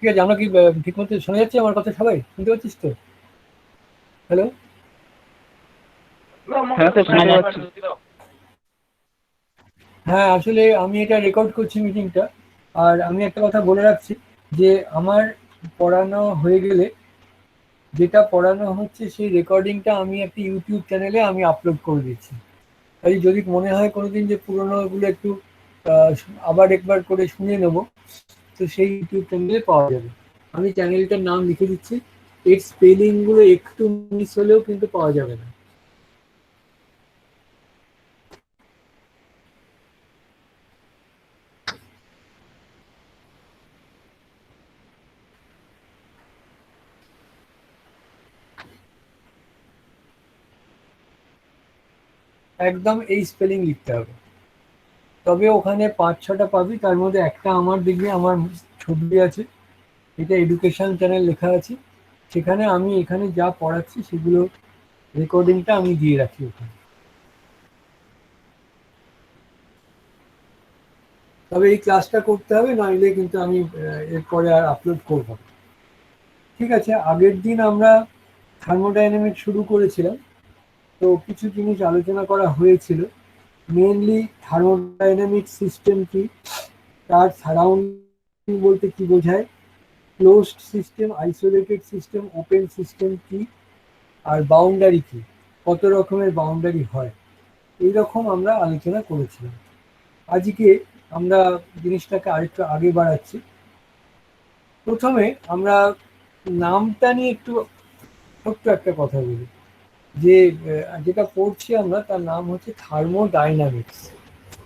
ঠিক আছে, আমরা কি ঠিক মতো শোনা যাচ্ছে আমার কথা? সবাই শুনতে পাচ্ছিস তো? হ্যালো। হ্যাঁ স্যার, শুনতে পাচ্ছি। হ্যাঁ, আসলে আমি এটা রেকর্ড করছি মিটিংটা। আর আমি একটা কথা বলে রাখছি যে আমার পড়ানো হয়ে গেলে, যেটা পড়ানো হচ্ছে সেই রেকর্ডিংটা আমি একটা ইউটিউব চ্যানেলে আমি আপলোড করে দিচ্ছি। তাই যদি মনে হয় কোনোদিন যে পুরোনোগুলো একটু আহ, আবার একবার করে শুনে নেবো, তো সেই ইউটিউব চ্যানেলে পাওয়া যাবে। আমি চ্যানেলটার নাম লিখে দিচ্ছি। এর স্পেলিং গুলো একটু মিস হলেও কিন্তু পাওয়া যাবে না। একদম এই স্পেলিং লিখতে হবে। তবে ওখানে ৫-৬টা পাবি, তার মধ্যে একটা আমার দেখবি আমার ছবি আছে, এটা এডুকেশন চ্যানেল লেখা আছে। সেখানে আমি এখানে যা পড়াচ্ছি সেগুলো রেকর্ডিংটা আমি দিয়ে রাখি ওখানে। তবে এই ক্লাসটা করতে হবে, নইলে কিন্তু আমি এরপরে আর আপলোড করব না। ঠিক আছে, আগের দিন আমরা থার্মোডাইনামিক্স শুরু করেছিলাম। তো কিছু জিনিস আলোচনা করা হয়েছিল। মেনলি থার্মোডাইনামিক সিস্টেম কি, তার সারাউন্ডিং বলতে কি বোঝায়, closed system, isolated system, open system কি, আর বাউন্ডারি কি, কত রকমের বাউন্ডারি হয়, এইরকম আমরা আলোচনা করেছিলাম। আজকে আমরা জিনিসটাকে আরেকটু আগে বাড়াচ্ছি। প্রথমে আমরা নামটা নিয়ে একটু ছোট্ট একটা কথা বলি। যে যেটা পড়ছি আমরা তার নাম হচ্ছে থার্মোডাইনামিক্স।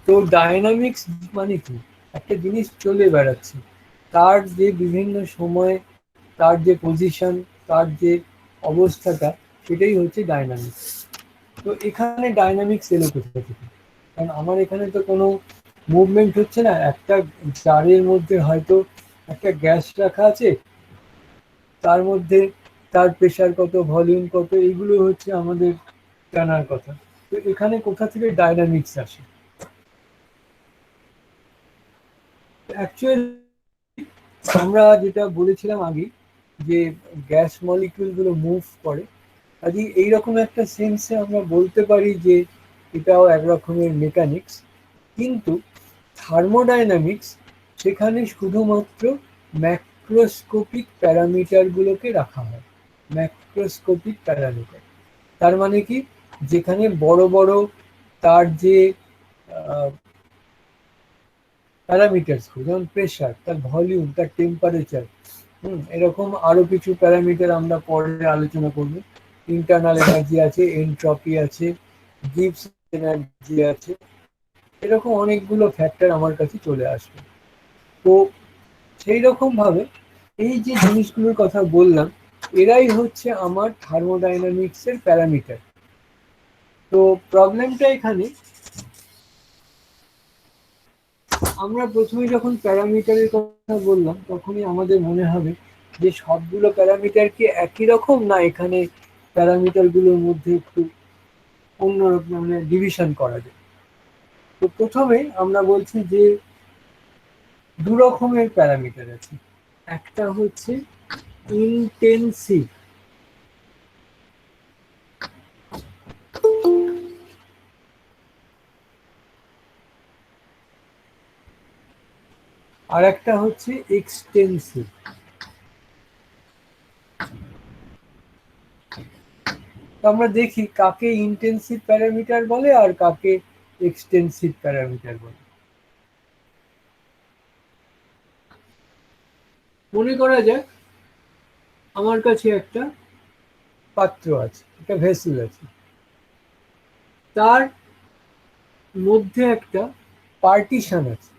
তো ডায়নামিক্স মানে কি? একটা জিনিস চলে বেড়াচ্ছে, তার যে বিভিন্ন সময় তার যে পজিশন, তার যে অবস্থাটা, সেটাই হচ্ছে ডায়নামিক্স। তো এখানে ডায়নামিক্স এলো কোথা থেকে? কারণ আমার এখানে তো কোনো মুভমেন্ট হচ্ছে না। একটা জারের মধ্যে হয়তো একটা গ্যাস রাখা আছে, তার মধ্যে তার প্রেশার কত, ভলিউম কত, এইগুলো হচ্ছে আমাদের জানার কথা। তো এখানে কোথা থেকে ডায়নামিক্স আসে? অ্যাকচুয়ালি আমরা যেটা বলেছিলাম আগে, যে গ্যাস মলিকিউল গুলো মুভ করে, কাজে এইরকম একটা সেন্সে আমরা বলতে পারি যে এটাও এক রকমের মেকানিক্স। কিন্তু থার্মোডাইনামিক্স, সেখানে শুধুমাত্র ম্যাক্রোস্কোপিক প্যারামিটারগুলোকে রাখা হয়। ম্যাক্রোস্কোপিক প্যারামিটার তার মানে কি, যেখানে বড় বড় তার যে প্যারামিটার্স, যেমন প্রেশার, তার ভলিউম, তার টেম্পারেচার, এরকম আরো কিছু প্যারামিটার আমরা পরে আলোচনা করব। ইন্টারনাল এনার্জি আছে, এনট্রপি আছে, গিবস এনার্জি আছে, এরকম অনেকগুলো ফ্যাক্টর আমার কাছে চলে আসবে। তো সেই রকম ভাবে এই যে জিনিসগুলোর কথা বললাম, এরাই হচ্ছে আমার থার্মোডাইনামিক্স এর প্যারামিটার। তো প্রবলেমটা এখানে, আমরা প্রথমে যখন প্যারামিটারের কথা বললাম তখনই আমাদের মনে হবে যে সবগুলো প্যারামিটার কি একই রকম, না এখানে প্যারামিটার গুলোর মধ্যে একটু অন্যরকম মানে ডিভিশন করা যায়। তো প্রথমে আমরা বলছি যে দু রকমের প্যারামিটার আছে। একটা হচ্ছে ইনটেনসিভ, আর একটা হচ্ছে এক্সটেন্সিভ। তো আমরা দেখি কাকে ইন্টেন্সিভ প্যারামিটার বলে আর কাকে এক্সটেন্সিভ প্যারামিটার বলে। মনে করা যাক আমার কাছে একটা পাত্র আছে, একটা ভেসেল আছে, তার মধ্যে একটা পার্টিশন আছে।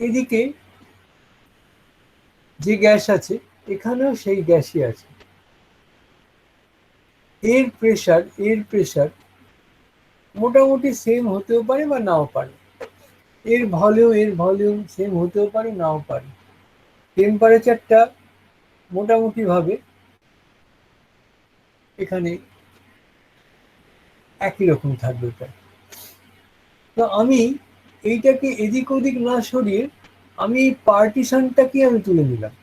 এদিকে যে গ্যাস আছে, এখানেও সেই গ্যাসই আছে। এর প্রেশার মোটামুটি সেম হতেও পারে বা নাও পারে। এর ভলিউম সেম হতেও পারে, নাও পারে। টেম্পারেচারটা মোটামুটি ভাবে এখানে একই রকম থাকবে প্রায়। তো আমি এইটাকে এদিক ওদিক না সরিয়ে আমি পার্টিশনটাকে আমি তুলে নিলাম,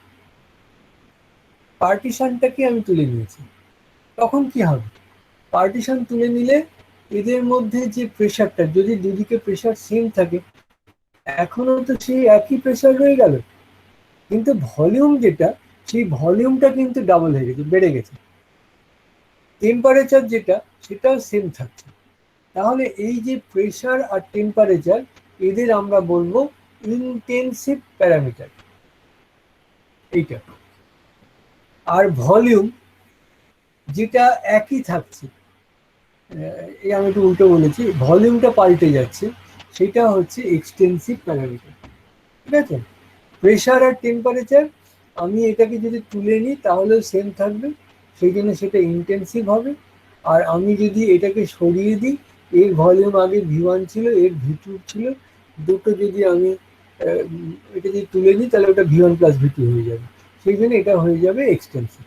পার্টিশনটাকে আমি তুলে নিয়েছি, তখন কি হবে? পার্টিশন তুলে নিলে এদের মধ্যে যে প্রেশারটা, যদি দুদিকে প্রেশার সেম থাকে, এখনো তো সেই একই প্রেশার রয়ে গেল, কিন্তু ভলিউম যেটা, সেই ভলিউমটা কিন্তু ডাবল হয়ে গেছে, বেড়ে গেছে। টেম্পারেচার যেটা, সেটাও সেম থাকছে। তাহলে এই যে প্রেশার আর টেম্পারেচার, এদের আমরা বলবো ইনটেনসিভ প্যারামিটার, এইটা। আর ভলিউম যেটা একই থাকছে, এই আমি একটু উল্টো বলেছি, ভলিউমটা পাল্টে যাচ্ছে, সেটা হচ্ছে এক্সটেন্সিভ প্যারামিটার। ঠিক আছে? প্রেশার আর টেম্পারেচার আমি এটাকে যদি তুলে নিই তাহলেও সেম থাকবে, সেই জন্য সেটা ইন্টেন্সিভ হবে। আর আমি যদি এটাকে সরিয়ে দিই, এর ভলিউম আগে V1 ছিল, এর V2 ছিল, দুটো যদি আমি এটা যদি তুলে নিই তাহলে ওটা V1 প্লাস V2 হয়ে যাবে, সেই জন্য এটা হয়ে যাবে এক্সটেন্সিভ।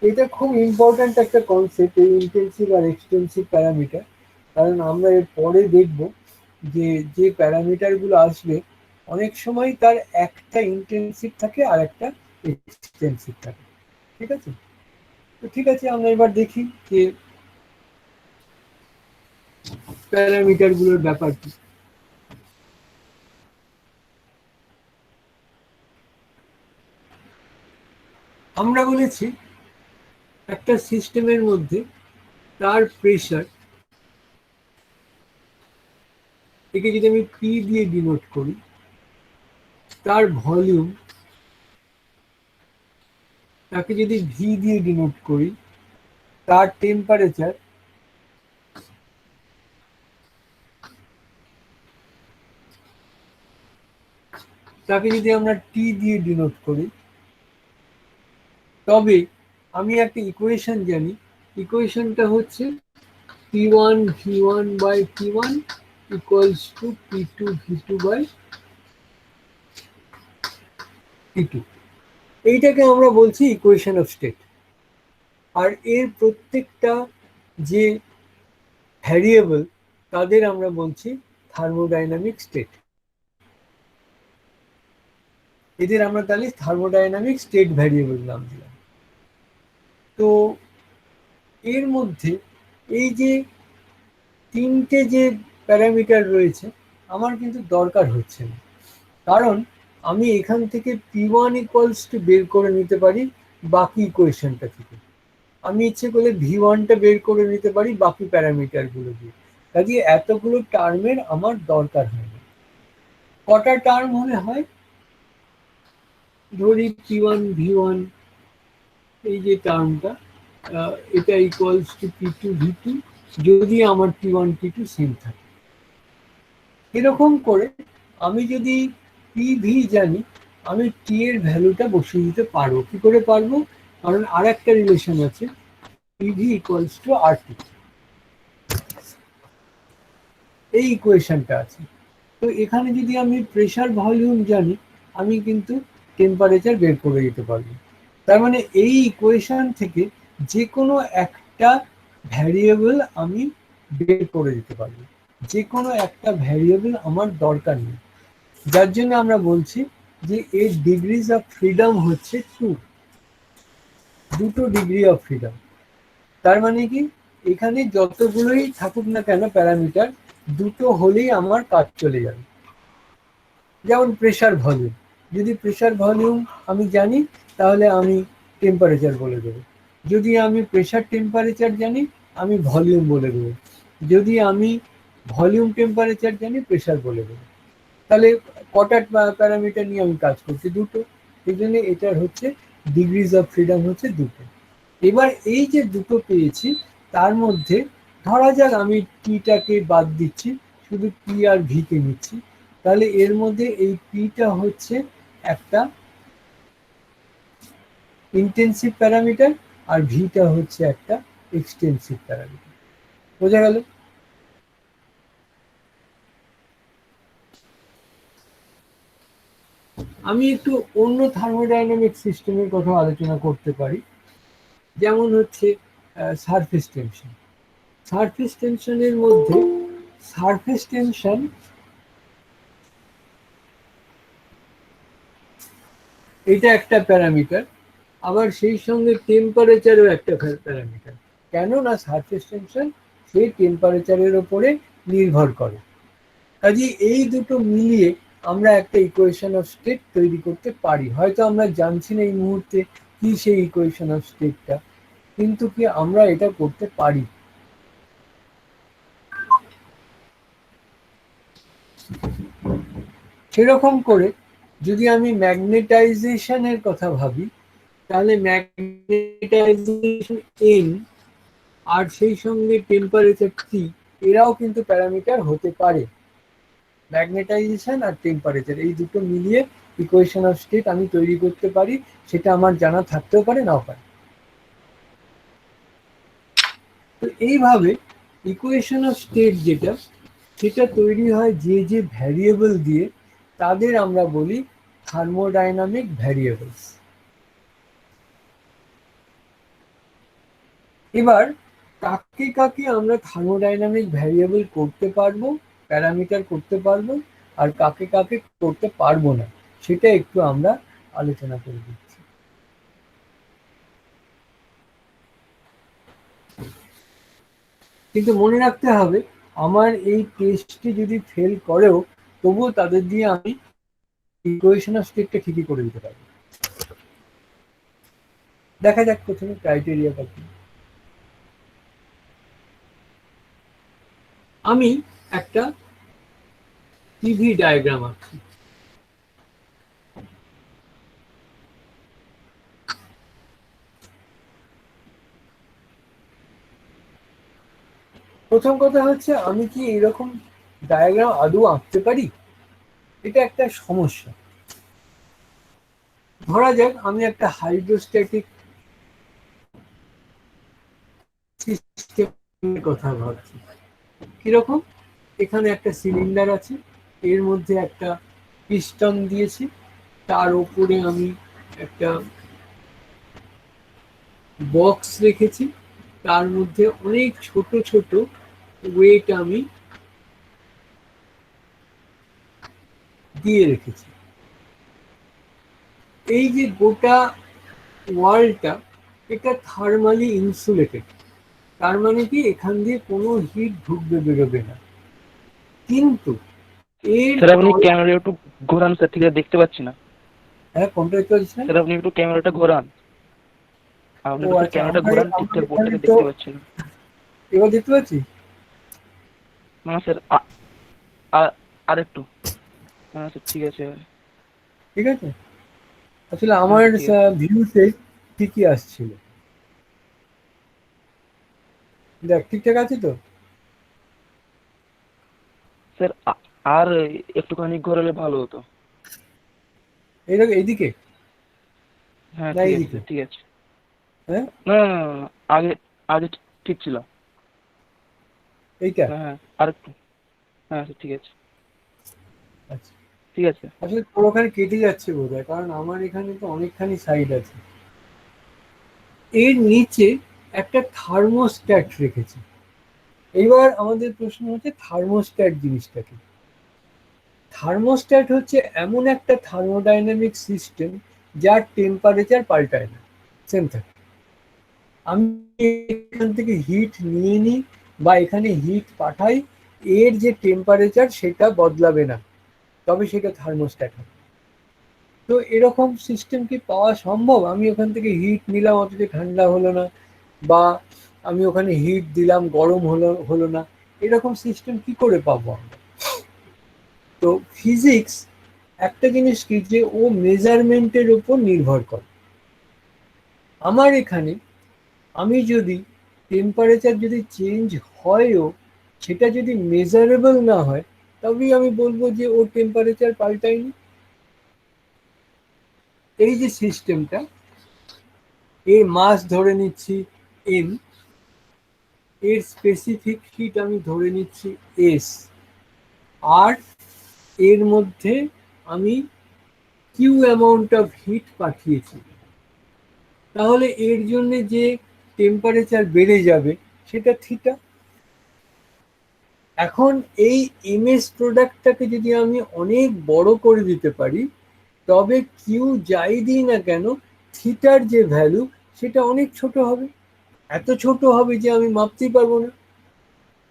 এটা খুব ইম্পর্ট্যান্ট একটা কনসেপ্ট, এই ইন্টেন্সিভ আর এক্সটেন্সিভ প্যারামিটার। কারণ আমরা এর পরে দেখব যে যে প্যারামিটারগুলো আসবে, অনেক সময় তার একটা ইন্টেন্সিভ থাকে আর একটা এক্সটেন্সিভ থাকে। ঠিক আছে? তো ঠিক আছে, আমরা এবার দেখি যে প্যারামিটারগুলোর ব্যাপার কি। আমরা বলেছি একটা সিস্টেমের মধ্যে তার প্রেশার, একে যদি আমি পি দিয়ে ডিনোট করি, তার ভলিউম তাকে যদি ভি দিয়ে ডিনোট করি, তার টেম্পারেচার তাকে যদি আমরা টি দিয়ে ডিনোট করি, তবে আমি একটা ইকুয়েশন জানি, ইকুয়েশনটা হচ্ছে P1 V1 by P1 equals to P2 V2 by P2। এইটাকে আমরা বলছি ইকুয়েশন অফ স্টেট। আর এর প্রত্যেকটা যে ভ্যারিয়েবল, তাদের আমরা বলছি থার্মোডাইনামিক স্টেট। এদের আমরা তাহলে থার্মোডাইনামিক স্টেট ভ্যারিয়েবল নাম দিলাম। তো এর মধ্যে এই যে তিনটে যে প্যারামিটার রয়েছে, আমার কিন্তু দরকার হচ্ছে না, কারণ আমি এখান থেকে P1 ইকুয়ালস টু বের করে নিতে পারি বাকি ইকুয়েশনটা থেকে। আমি ইচ্ছে করলে V1টা বের করে নিতে পারি বাকি প্যারামিটারগুলো দিয়ে। কাজে এতগুলো টার্মের আমার দরকার হয় না। কটা টার্ম হলে হয়? ধরি P1 V1, এই যে টার্মটা, এটা ইকুয়ালস টু P2 V2, যদি আমার P1 P2 সেম থাকে। এরকম করে আমি যদি PV জানি, আমি টি এর ভ্যালুটা বসিয়ে দিতে পারবো। কি করে পারবো? কারণ আর একটা রিলেশন আছে, PV ইকুয়ালস টু RT, এই ইকুয়েশনটা আছে। তো এখানে যদি আমি প্রেশার ভলিউম জানি, আমি কিন্তু টেম্পারেচার বের করে দিতে পারবো। তার মানে এই ইকুয়েশন থেকে যে কোনো একটা ভ্যারিয়েবল আমি বের করে দিতে পারবো, যে কোনো একটা ভ্যারিয়েবল আমার দরকার নেই। যার জন্য আমরা বলছি যে এর ডিগ্রিজ অফ ফ্রিডম হচ্ছে দুটো ডিগ্রি অফ ফ্রিডম। তার মানে কি, এখানে যতগুলোই থাকুক না কেন প্যারামিটার, দুটো হলেই আমার কাজ চলে যাবে। যেমন প্রেশার ভলিউম, যদি প্রেশার ভলিউম আমি জানি, তাহলে আমি টেম্পারেচার বলে দেবো। যদি আমি প্রেশার টেম্পারেচার জানি, আমি ভলিউম বলে দেবো। যদি আমি ভলিউম টেম্পারেচার জানি, প্রেশার বলে দেবো। তাহলে কটা প্যারামিটার নিয়ে আমি কাজ করছি? দুটো। এই জন্য এটার হচ্ছে ডিগ্রিজ অফ ফ্রিডম হচ্ছে দুটো। এবার এই যে দুটো পেয়েছি, তার মধ্যে ধরা যাক আমি টিটাকে বাদ দিচ্ছি, শুধু পি আর ভি কে নিচ্ছি, তাহলে এর মধ্যে এই পিটা হচ্ছে একটা ইন্টেন্সিভ প্যারামিটার, আর ভিটা হচ্ছে একটা এক্সটেন্সিভ প্যারামিটার। বোঝা গেল? আমি একটু অন্য থার্মোডাইনামিক সিস্টেমের কথা আলোচনা করতে পারি, যেমন হচ্ছে সারফেস টেনশন। সারফেস টেনশনের মধ্যে সারফেস টেনশন এটা একটা প্যারামিটার। আবার সেই সঙ্গে টেম্পারেচারও একটা প্যারামিটার। কেন না সারফেস টেনশন সেই টেম্পারেচারের ওপরে নির্ভর করে। কাজে এই দুটো মিলিয়ে আমরা একটা ইকুয়েশন অফ স্টেট তৈরি করতে পারি। হয়তো আমরা জানছি না এই মুহূর্তে কি সেই ইকুয়েশন অফ স্টেটটা, কিন্তু কি আমরা এটা করতে পারি। সেরকম করে যদি আমি ম্যাগনেটাইজেশনের কথা ভাবি, তাহলে ম্যাগনেটাইজেশন এন আর সেই সঙ্গে টেম্পারেচার টি এরাও কিন্তু প্যারামিটার হতে পারে। ম্যাগনেটাইজেশন আর টেম্পারেচার এই দুটো মিলিয়ে ইকুয়েশন অফ স্টেট আমি তৈরি করতে পারি। সেটা আমার জানা থাকতেও পারে, নাও পারে। তো এইভাবে ইকুয়েশন অফ স্টেট যেটা, সেটা তৈরি হয় যে যে ভ্যারিয়েবল দিয়ে, তাদের আমরা বলি থার্মোডাইনামিক ভ্যারিয়েবলস। এবার কাকে কাকে আমরা থার্মোডাইনামিক ভ্যারিয়েবল করতে পারবো, প্যারামিটার করতে পারবো, আর কাকে কাকে করতে পারবো না, সেটা একটু আমরা আলোচনা করে দিচ্ছি। কিন্তু মনে রাখতে হবে, আমার এই টেস্টটি যদি ফেল করেও, তবুও তাদের দিয়ে আমি ইকুয়েশন অফ স্টেটটা ঠিকই করে দিতে পারবো। দেখা যাক প্রথমে ক্রাইটেরিয়াটা কি। আমি একটা টিভি ডায়াগ্রাম আঁকছি। প্রথম কথা হচ্ছে, আমি কি এরকম ডায়াগ্রাম আদৌ আঁকতে পারি? এটা একটা সমস্যা। ধরা যাক আমি একটা হাইড্রোস্ট্যাটিক সিস্টেমের কথা ভাবছি। কিরকম? এখানে একটা সিলিন্ডার আছে, এর মধ্যে একটা পিস্টন দিয়েছি, তার উপরে আমি একটা বক্স রেখেছি, তার মধ্যে অনেক ছোট ছোট ওয়েট আমি দিয়ে রেখেছি। এই যে গোটা ওয়ালটা, এটা থার্মালি ইনসুলেটেড। তার মানে কি এখান দিয়ে কোনো হিট ঢুকবে বেরোবে না। কিন্তু এর স্যার আপনি ক্যামেরা একটু ঘোরান স্যার, ঠিক আছে দেখতে পাচ্ছি না। হ্যাঁ, কোনটা দেখতে পাচ্ছিস না? স্যার আপনি একটু ক্যামেরাটা ঘোরান, আপনি ও একটু স্যার আচ্ছা, ক্যামেরাটা আমার ঘোরান, আমার ঠিকঠাক এখানে বোর্ডটাকে তো দেখতে পাচ্ছি না। এবার দেখতে পাচ্ছি। না স্যার আর একটু। হ্যাঁ স্যার ঠিক আছে। ঠিক আছে, আসলে হ্যাঁ আমার স্যার ঠিক আছে। ভিউতে ঠিকই আসছিল। দেখ ঠিকঠাক আছে তো? স্যার আর একটুখানি ঘোরালে ভালো হতো। এইরকম এইদিকে হ্যাঁ না ঠিক আছে এইদিকে? স্যার ঠিক আছে। হ্যাঁ, না না না না, আগে আগে ঠিক ছিল। এইটা? হ্যাঁ হ্যাঁ আর একটু। হ্যাঁ স্যার ঠিক আছে। আচ্ছা, ঠিক আছে। আসলে তোর ওখানে কেটে যাচ্ছে বোধহয়, কারণ আমার এখানে তো অনেকখানি সাইড আছে। এর নিচে একটা থার্মোস্ট্যাট রেখেছি। এইবার আমাদের প্রশ্ন হচ্ছে থার্মোস্ট্যাট জিনিসটা কি। থার্মোস্ট্যাট হচ্ছে এমন একটা থার্মোডাইনামিক সিস্টেম যার টেম্পারেচার পাল্টায় না, সেম থাকে। আমি এখান থেকে হিট নিয়ে নিই বা এখানে হিট পাঠাই, এর যে টেম্পারেচার সেটা বদলাবে না, তবে সেটা থার্মোস্ট্যাট হবে। তো এরকম সিস্টেম কি পাওয়া সম্ভব? আমি ওখান থেকে হিট নিলাম অথচ ঠান্ডা হলো না, বা আমি ওখানে হিট দিলাম গরম হলো না, এরকম সিস্টেম কি করে পাবো আমরা? তো ফিজিক্স একটা জিনিস কি, যে ও মেজারমেন্টের উপর নির্ভর করে। আমার এখানে আমি যদি টেম্পারেচার যদি চেঞ্জ হয়ও, সেটা যদি মেজারেবল না হয়, তবেই আমি বলবো যে ওর টেম্পারেচার পাল্টায়নি। এই যে সিস্টেমটা, এর মাস ধরে নিচ্ছি এম, এর স্পেসিফিক হিট আমি ধরে নিচ্ছি এস, আর এর মধ্যে আমি কিউ অ্যামাউন্ট অফ হিট পাঠিয়েছি, তাহলে এর জন্য যে টেম্পারেচার বেড়ে যাবে সেটা থিটা। এখন এই এমএস প্রোডাক্টটাকে যদি আমি অনেক বড় করে দিতে পারি, তবে কিউ যাই দিই না কেন, থিটার যে ভ্যালু সেটা অনেক ছোট হবে, এত ছোট হবে যে আমি মাপতেই পারবো না।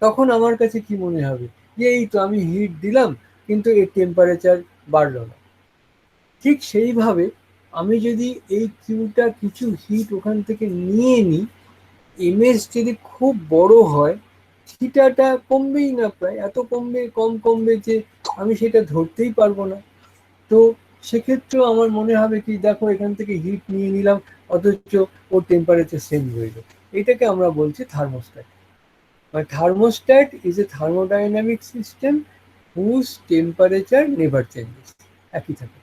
তখন আমার কাছে কি মনে হবে, যে এই তো আমি হিট দিলাম কিন্তু এর টেম্পারেচার বাড়লো না। ঠিক সেইভাবে আমি যদি এই কিউটা কিছু হিট ওখান থেকে নিয়ে নিই, এমএস যদি খুব বড় হয়, থিটাটা কমবেই না, প্রায় এত কমবে, কমবে যে আমি সেটা ধরতেই পারবো না। তো সেক্ষেত্রেও আমার মনে হবে কি, দেখো এখান থেকে হিট নিয়ে নিলাম অথচ ওর টেম্পারেচার সেম রইল। এটাকে আমরা বলছি থার্মোস্ট্যাট। মানে thermostat is a thermodynamic system whose temperature never changes, একই থাকে।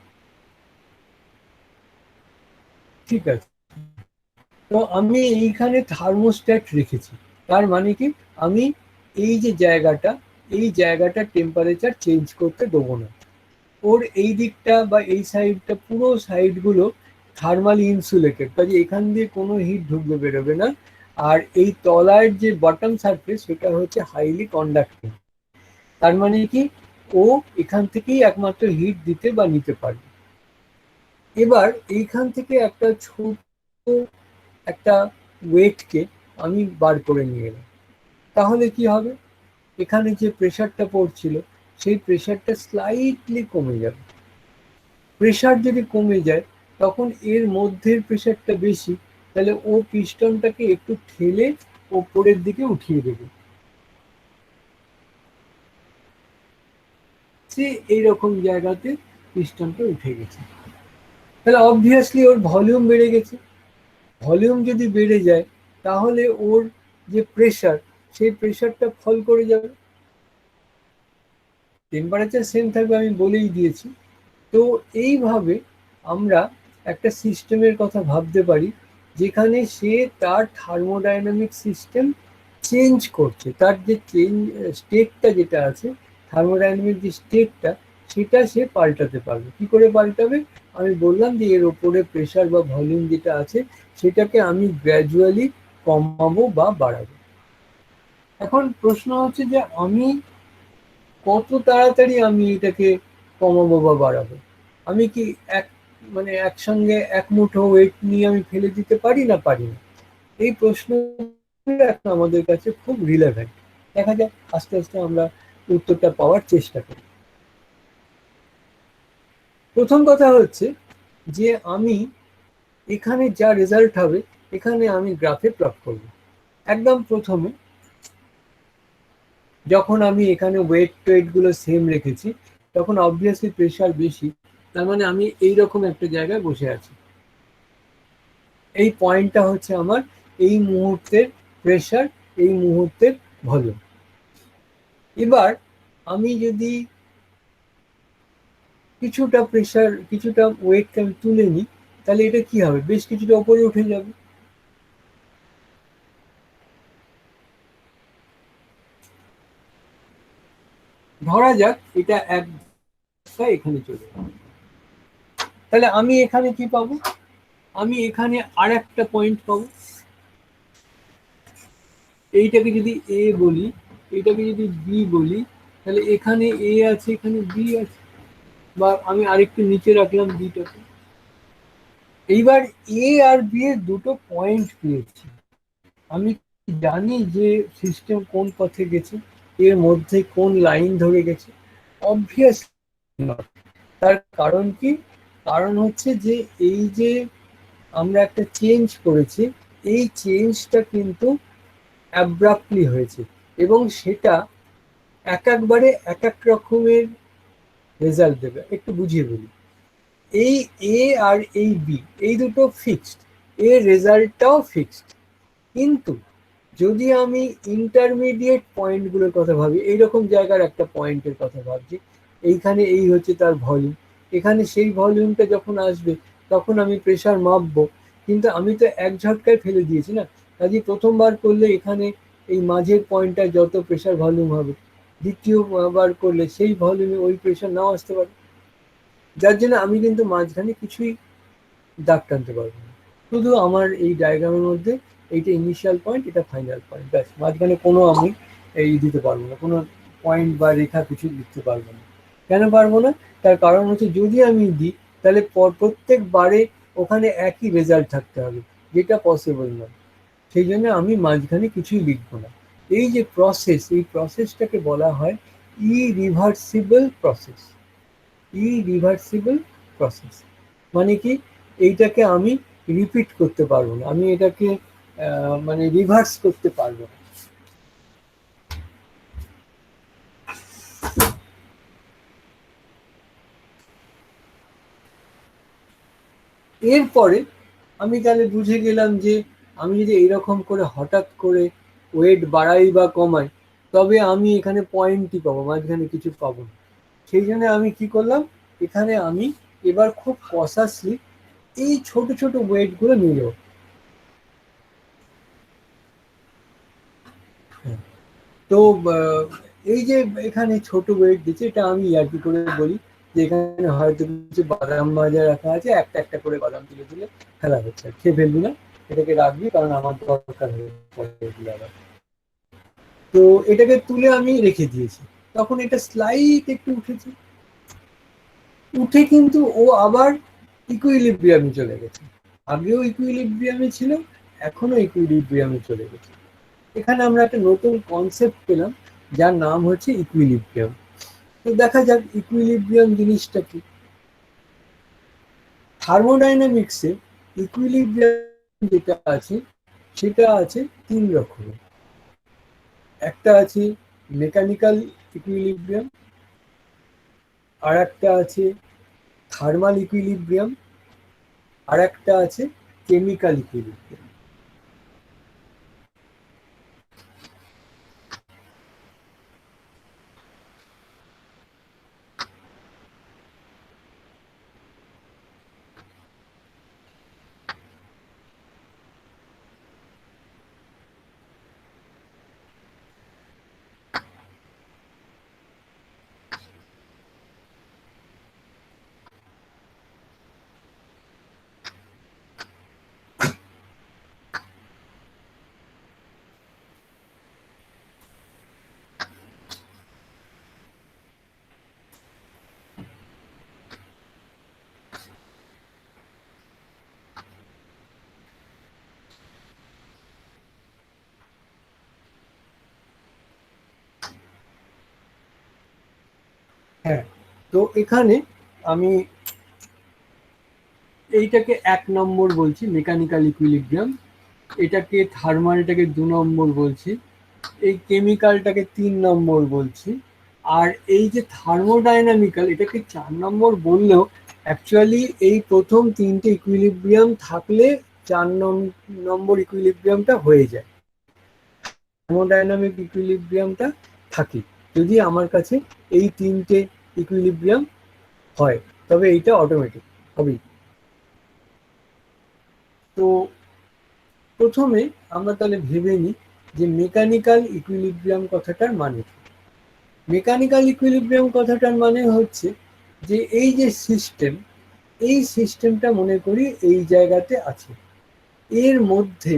ঠিক আছে, তো আমি এইখানে থার্মোস্ট্যাট রেখেছি, তার মানে কি, আমি এই যে জায়গাটা, এই জায়গাটা টেম্পারেচার চেঞ্জ করতে দেবো না। ওর এই দিকটা বা এই সাইডটা, পুরো সাইডগুলো থার্মালি ইনসুলেটেড, কাজে এখান দিয়ে কোনো হিট ঢুকবে বেরোবে না। আর এই তলার যে বটম সারফেস সেটা হচ্ছে হাইলি কন্ডাক্টিং, তার মানে কি, ও এখান থেকেই একমাত্র হিট দিতে বা নিতে পারবে। এবার এইখান থেকে একটা ছোট একটা ওয়েটকে আমি বার করে নিয়ে এলাম, তাহলে কি হবে, এখানে যে প্রেশারটা পড়ছিল সেই প্রেশারটা স্লাইটলি কমে যাবে। প্রেশার যদি কমে যায়, তখন এর মধ্যের প্রেশারটা বেশি, তাহলে ও পিস্টনটাকে একটু ঠেলে ওপরের দিকে উঠিয়ে দেবে, সে এইরকম জায়গাতে পিস্টনটা উঠে গেছে। তাহলে অবভিয়াসলি ওর ভলিউম বেড়ে গেছে। ভলিউম যদি বেড়ে যায়, তাহলে ওর যে প্রেশার, সেই প্রেশারটা ফল করে যাবে। টেম্পারেচার সেম থাকবে, আমি বলেই দিয়েছি। তো এইভাবে আমরা একটা সিস্টেমের কথা ভাবতে পারি, যেখানে সে তার থার্মোডাইনামিক সিস্টেম চেঞ্জ করছে, তার যে চেঞ্জ স্টেটটা যেটা আছে, থার্মোডাইনামিক যে স্টেটটা, সেটা সে পাল্টাতে পারবে। কি করে পাল্টাবে, আমি বললাম যে এর ওপরে প্রেশার বা ভলিউম যেটা আছে সেটাকে আমি গ্র্যাজুয়ালি কমাবো বা বাড়াবো। এখন প্রশ্ন হচ্ছে যে আমি কত তাড়াতাড়ি আমি এটাকে কমাবো বা বাড়াবো। আমি কি এক মানে একসঙ্গে এক মুঠো ওয়েট নিয়ে আমি ফেলে দিতে পারি না, পারি না? এই প্রশ্ন এখন আমাদের কাছে খুব রিলেভেন্ট। দেখা যাক আস্তে আস্তে আমরা উত্তরটা পাওয়ার চেষ্টা করি। প্রথম কথা হচ্ছে যে আমি এখানে যা রেজাল্ট হবে, এখানে আমি গ্রাফে প্লট করব। একদম প্রথমে যখন আমি এখানে ওয়েট গুলো সেম রেখেছি, তখন অবভিয়াসলি প্রেশার বেশি, তার মানে আমি এইরকম একটা জায়গায় বসে আছি। এই পয়েন্টটা হচ্ছে আমার এই মুহূর্তের প্রেশার, এই মুহূর্তের ভলিউম। এবার আমি যদি কিছুটা প্রেশার, কিছুটা ওয়েটকে আমি তুলে নিই, তাহলে এটা কি হবে, বেশ কিছুটা উপরে উঠে যাবে। ধরা যাক এটা এক এখানে চলে যাবে, তাহলে আমি এখানে কি পাবো, আমি এখানে আর একটা পয়েন্ট পাবো। এইটাকে যদি এ বলি, এইটাকে যদি বি বলি, তাহলে এখানে এ আছে, এখানে বি আছে, বা আমি আরেকটু নিচে রাখলাম বিটাকে। এইবার এ আর বি এর দুটো পয়েন্ট পেয়েছি, আমি জানি যে সিস্টেম কোন পথে গেছে, এর মধ্যে কোন লাইন ধরে গেছে? Obviously not. তার কারণ কি, কারণ হচ্ছে যে এই যে আমরা একটা চেঞ্জ করেছি, এই চেঞ্জটা কিন্তু অ্যাব্রাপ্টলি হয়েছে, এবং সেটা একবারে এক এক রকমের রেজাল্ট দেবে। একটু বুঝিয়ে বলি, এই এ আর এই বি, এই দুটো ফিক্সড, এর রেজাল্টটাও ফিক্সড। কিন্তু যদি আমি ইন্টারমিডিয়েট পয়েন্টগুলোর কথা ভাবি, এইরকম জায়গার একটা পয়েন্টের কথা ভাবছি, এইখানে এই হচ্ছে তার ভলিউম, এখানে সেই ভলিউমটা যখন আসবে তখন আমি প্রেশার মাপবো, কিন্তু আমি তো এক ঝটকায় ফেলে দিয়েছি না। কাজে প্রথমবার করলে এখানে এই মাঝের পয়েন্টটা যত প্রেশার ভলিউম হবে, দ্বিতীয়বার করলে সেই ভলিউমে ওই প্রেশার নাও আসতে পারে, যার জন্য আমি কিন্তু মাঝখানে কিছুই দাগ টানতে পারবো না। শুধু আমার এই ডায়াগ্রামের মধ্যে এইটা ইনিশিয়াল পয়েন্ট, এটা ফাইনাল পয়েন্ট, ব্যাস। মাঝখানে কোনো আমি এই দিতে পারবো না, কোনো পয়েন্ট বা রেখা কিছু লিখতে পারবো না। কেন পারবো না? তার কারণ হচ্ছে যদি আমি দিই, তাহলে প্রত্যেকবারে ওখানে একই রেজাল্ট থাকতে হবে, যেটা পসিবল নয়। সেই জন্য আমি মাঝখানে কিছুই লিখবো না। এই যে প্রসেস, এই প্রসেসটাকে বলা হয় ইরিভার্সিবল প্রসেস। ইরিভার্সিবল প্রসেস মানে কি, এইটাকে আমি রিপিট করতে পারবো না, আমি এটাকে মানে রিভার্স করতে পারবো না। এরপরে আমি তাহলে বুঝে গেলাম যে আমি যদি এইরকম করে হঠাৎ করে ওয়েট বাড়াই বা কমাই, তবে আমি এখানে পয়েন্টই পাবো, মাঝখানে কিছু পাবো না। সেই জন্য আমি কি করলাম, এখানে আমি এবার খুব কসাসলি এই ছোট ছোট ওয়েটগুলো নিয়ে নেব। তো এই যে এখানে ছোট ওয়েট দিচ্ছে, এটা আমি ইয়ার্কি করে বলি যে এখানে হয়তো কিছু বাদাম ভাজা রাখা আছে, একটা একটা করে বাদাম তুলে তুলে ফেলা হচ্ছে, খেয়ে ফেলবি না, এটাকে রাখবি কারণ আমার দরকার হবে পরে আবার। তো এটাকে তুলে আমি রেখে দিয়েছি, তখন এটা স্লাইট একটু উঠেছে, উঠে কিন্তু ও আবার ইকুইলিব্রিয়ামে চলে গেছে। আগেও ইকুইলিব্রিয়ামে ছিল, এখনো ইকুইলিব্রিয়ামে চলে গেছে। এখানে আমরা একটা নতুন কনসেপ্ট পেলাম, যার নাম হচ্ছে ইকুইলিব্রিয়াম। তো দেখা যাক ইকুইলিব্রিয়াম জিনিসটা কি। থার্মোডাইনামিক্সে ইকুইলিব্রিয়াম যেটা আছে সেটা আছে তিন রকমের। একটা আছে মেকানিক্যাল ইকুইলিব্রিয়াম, আর একটা আছে থার্মাল ইকুইলিব্রিয়াম, আর একটা আছে কেমিক্যাল ইকুইলিব্রিয়াম। হ্যাঁ, তো এখানে আমি এইটাকে 1 নম্বর বলছি মেকানিক্যাল ইকুইলিব্রিয়াম, এটাকে থার্মাল, এটাকে 2 নম্বর বলছি, এই কেমিক্যালটাকে 3 নম্বর বলছি, আর এই যে থার্মোডাইনামিক্যাল এটাকে 4 নম্বর বললেও অ্যাকচুয়ালি এই প্রথম তিনটে ইকুইলিব্রিয়াম থাকলে 4 নম্বর ইকুইলিব্রিয়ামটা হয়ে যায়। থার্মোডাইনামিক ইকুইলিব্রিয়ামটা থাকে যদি আমার কাছে এই তিনটে ইকুইলিব্রিয়াম হয়, তবে এইটা অটোমেটিক হবেই। তো প্রথমে আমরা তাহলে ভেবে নিই যে মেকানিক্যাল ইকুইলিব্রিয়াম কথাটার মানে কি। মেকানিক্যাল ইকুইলিব্রিয়াম কথাটার মানে হচ্ছে যে এই যে সিস্টেম, এই সিস্টেমটা মনে করি এই জায়গাতে আছে, এর মধ্যে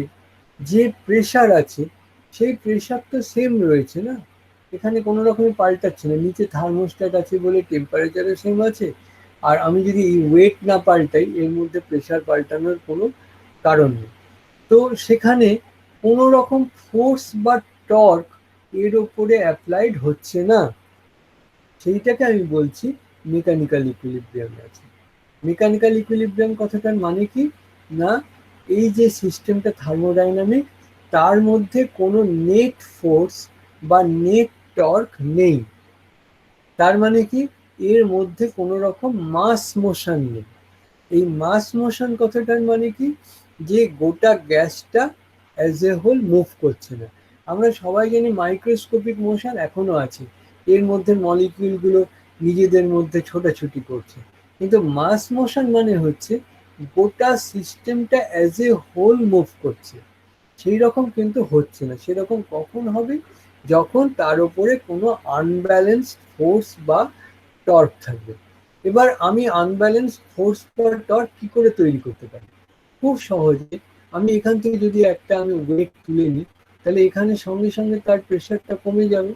যে প্রেশার আছে সেই প্রেশার তো সেম রয়েছে না, এখানে কোনো রকমের পাল্টাচ্ছে না, নিচে থার্মোস্ট্যাট আছে বলে টেম্পারেচারও সেম আছে, আর আমি যদি এই ওয়েট না পাল্টাই এর মধ্যে প্রেশার পাল্টানোর কোনো কারণ নেই। তো সেখানে কোনো রকম ফোর্স বা টর্ক এর ওপরে অ্যাপ্লাইড হচ্ছে না, সেইটাকে আমি বলছি মেকানিক্যাল ইকুইলিব্রিয়াম আছে। মেকানিক্যাল ইকুইলিব্রিয়াম কথাটার মানে কি না, এই যে সিস্টেমটা থার্মোডাইনামিক তার মধ্যে কোনো নেট ফোর্স বা নেট টর্ক নেই, তার মানে কি এর মধ্যে কোনো রকম মাস মোশন নেই। এই মাস মোশন কথাটার মানে কি, যে গোটা গ্যাসটা অ্যাজ এ হোল মুভ করছে না। আমরা সবাই জানি মাইক্রোস্কোপিক মোশন এখনো আছে, এর মধ্যে মলিকিউলগুলো নিজেদের মধ্যে ছোটাছুটি করছে, কিন্তু মাস মোশন মানে হচ্ছে গোটা সিস্টেমটা অ্যাজ এ হোল মুভ করছে। সেই রকম কিন্তু হচ্ছে না, সেরকম কখন হবে, যখন তার উপরে কোনো আনব্যালেন্স ফোর্স বা টর্ক থাকবে। এবার আমি আনব্যালেন্স ফোর্স বা টর্ক কি করে তৈরি করতে পারি, খুব সহজে। আমি এখান থেকে যদি একটা আমি ওয়েট তুলে নিই, তাহলে এখানে সঙ্গে সঙ্গে তার প্রেশারটা কমে যাবে,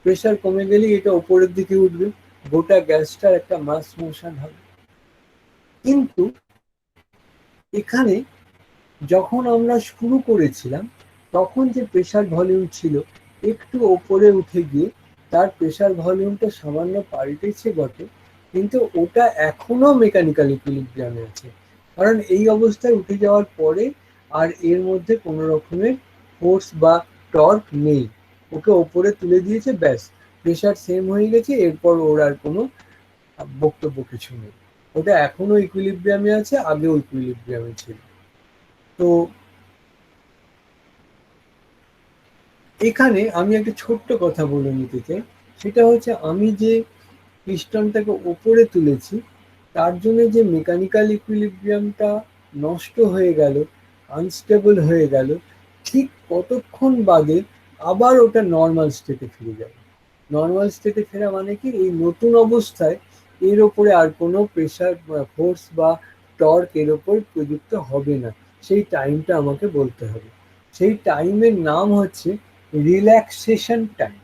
প্রেশার কমে গেলেই এটা ওপরের দিকে উঠবে, গোটা গ্যাসটার একটা মাস মোশন হবে। কিন্তু এখানে যখন আমরা শুরু করেছিলাম তখন যে প্রেসার ভলিউম ছিল একটু ওপরে উঠে গিয়ে তার প্রেসার ভলিউমটা সামান্য পাল্টেছে বটে, কিন্তু ওটা এখনো মেকানিক্যাল ইকুইলিব্রিয়ামে আছে। কারণ এই অবস্থায় উঠে যাওয়ার পরে আর এর মধ্যে কোনো রকমের ফোর্স বা টর্ক নেই, ওকে ওপরে তুলে দিয়েছে, ব্যাস প্রেসার সেম হয়ে গেছে, এরপর ওর আর কোনো বক্তব্য কিছু নেই। ওটা এখনো ইকুইলিব্রিয়ামে আছে, আগেও ইকুইলিব্রিয়ামে ছিল। তো এখানে আমি একটা ছোট্ট কথা বলে নিতে চাই, সেটা হচ্ছে আমি যে পিস্টনটাকে ওপরে তুলেছি তার জন্য যে মেকানিক্যাল ইকুইলিব্রিয়ামটা নষ্ট হয়ে গেল, আনস্টেবল হয়ে গেল, ঠিক কতক্ষণ বাদে আবার ওটা নর্মাল স্টেটে ফিরে যাবে। নর্মাল স্টেটে ফেরা মানে কি, এই নতুন অবস্থায় এর ওপরে আর কোনো প্রেসার ফোর্স বা টর্ক এর ওপর প্রযুক্ত হবে না, সেই টাইমটা আমাকে বলতে হবে। সেই টাইমের নাম হচ্ছে রিল্যাক্সেশন টাইম।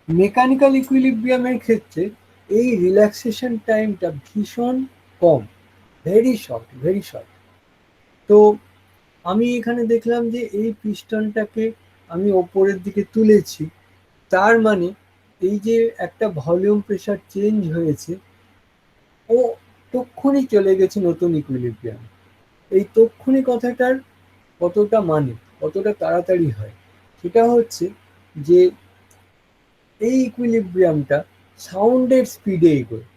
মেকানিক্যাল ইকুইলিব্রিয়ামের ক্ষেত্রে এই রিল্যাক্সেশন টাইমটা ভীষণ কম, ভেরি শর্ট, ভেরি শর্ট। তো আমি এখানে দেখলাম যে এই পিস্টনটাকে আমি ওপরের দিকে তুলেছি, তার মানে এই যে একটা ভলিউম প্রেসার চেঞ্জ হয়েছে, ও তক্ষুনি চলে গেছে নতুন ইকুইলিব্রিয়াম। এই তক্ষুনি কথাটার কতটা মানে, কতটা তাড়াতাড়ি হয়, সেটা হচ্ছে যে এই ইকুইলিব্রিয়ামটা সাউন্ডের স্পিডে এগোয়।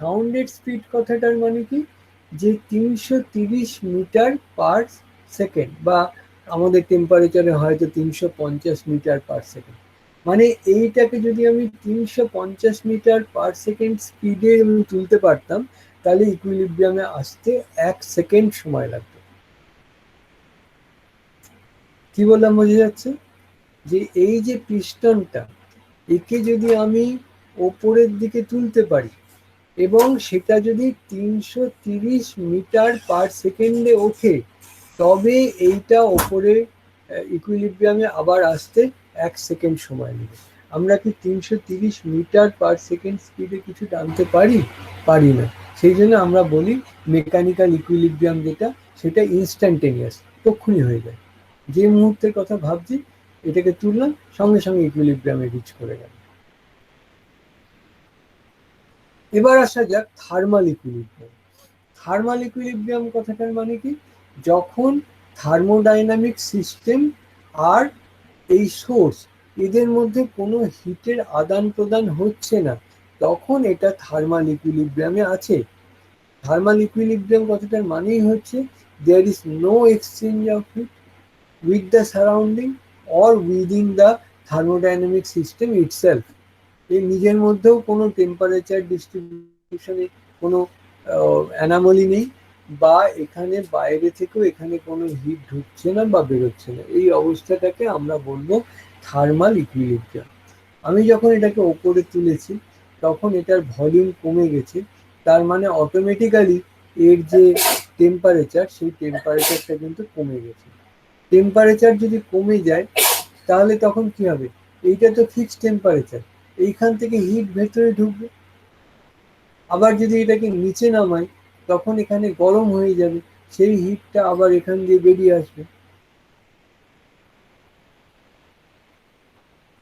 সাউন্ডের স্পিড কথাটার মানে কি, যে 330 মিটার পার সেকেন্ড, বা আমাদের টেম্পারেচারে হয়তো 350 মিটার পার সেকেন্ড। মানে এইটাকে যদি আমি 350 মিটার পার সেকেন্ড স্পিডে আমি তুলতে পারতাম, তাহলে ইকুইলিব্রিয়ামে আসতে 1 সেকেন্ড সময় লাগবে। কি বললাম বোঝা যাচ্ছে? যে এই যে পিস্টনটা, একে যদি আমি ওপরের দিকে তুলতে পারি এবং সেটা যদি 330 মিটার পার সেকেন্ডে ওঠে, তবে এইটা ওপরে ইকুইলিব্রিয়ামে আবার আসতে 1 সেকেন্ড সময় নেবে। আমরা কি 330 মিটার পার সেকেন্ড স্পিডে কিছু টানতে পারি? পারি না। সেই জন্য আমরা বলি মেকানিক্যাল ইকুইলিব্রিয়াম যেটা, সেটা ইনস্ট্যান্টেনিয়াস, তক্ষুনি হয়ে যায়। যে মুহূর্তের কথা ভাবছি এটাকে তুললাম, সঙ্গে সঙ্গে ইকুইলিব্রিয়ামে রিচ করে গেল। এবার আসা যাক থার্মাল ইকুইলিব্রিয়াম। থার্মাল ইকুইলিব্রিয়াম কথাটার মানে কি, যখন থার্মোডাইনামিক সিস্টেম আর এই সোর্স এদের মধ্যে কোনো হিটের আদান প্রদান হচ্ছে না, তখন এটা থার্মাল ইকুইলিব্রিয়ামে আছে। থার্মাল ইকুইলিব্রিয়াম কথাটার মানেই হচ্ছে there is no exchange of heat with the surrounding or within the thermodynamic system itself. এর নিজের মধ্যেও কোনো টেম্পারেচার ডিস্ট্রিবিউশনে কোনো অ্যানামলি নেই, বা এখানে বাইরে থেকেও এখানে কোনো হিট ঢুকছে না বা বেরোচ্ছে না। এই অবস্থাটাকে আমরা বলবো থার্মাল ইকুইলিব্রিয়াম। আমি যখন এটাকে ওপরে তুলেছি তখন এটার ভলিউম কমে গেছে, তার মানে অটোমেটিক্যালি এর যে টেম্পারেচার, সেই টেম্পারেচারটা কিন্তু কমে গেছে। টেম্পারেচার যদি কমে যায় তাহলে তখন কি হবে, এইটা তো ফিক্সড টেম্পারেচার, এইখান থেকে হিট ভেতরে ঢুকবে। আবার যদি এটাকে নিচে নামাই তখন এখানে গরম হয়ে যাবে, সেই হিটটা আবার এখান দিয়ে বেরিয়ে আসবে।